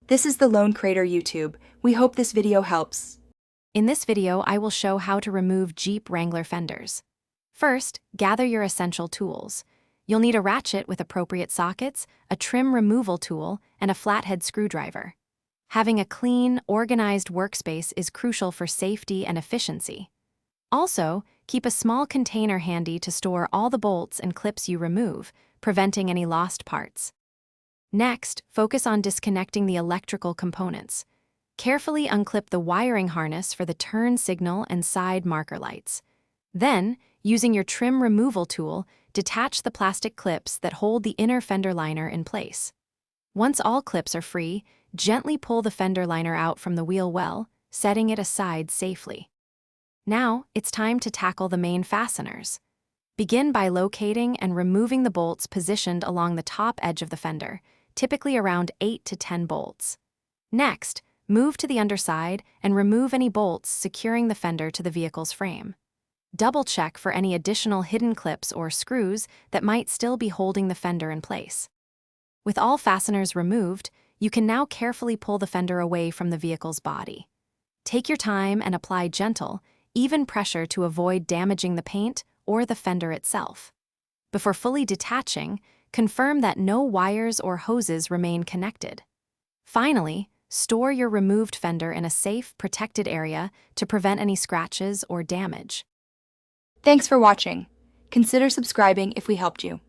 This is the Lone Crater YouTube. We hope this video helps. In this video, I will show how to remove Jeep Wrangler fenders. First, gather your essential tools. You'll need a ratchet with appropriate sockets, a trim removal tool, and a flathead screwdriver. Having a clean, organized workspace is crucial for safety and efficiency. Also, keep a small container handy to store all the bolts and clips you remove, preventing any lost parts. Next, focus on disconnecting the electrical components. Carefully unclip the wiring harness for the turn signal and side marker lights. Then, using your trim removal tool, detach the plastic clips that hold the inner fender liner in place. Once all clips are free, gently pull the fender liner out from the wheel well, setting it aside safely. Now, it's time to tackle the main fasteners. Begin by locating and removing the bolts positioned along the top edge of the fender, typically around 8 to 10 bolts. Next, move to the underside and remove any bolts securing the fender to the vehicle's frame. Double-check for any additional hidden clips or screws that might still be holding the fender in place. With all fasteners removed, you can now carefully pull the fender away from the vehicle's body. Take your time and apply gentle, even pressure to avoid damaging the paint or the fender itself. Before fully detaching, confirm that no wires or hoses remain connected. Finally, store your removed fender in a safe, protected area to prevent any scratches or damage. Thanks for watching. Consider subscribing if we helped you.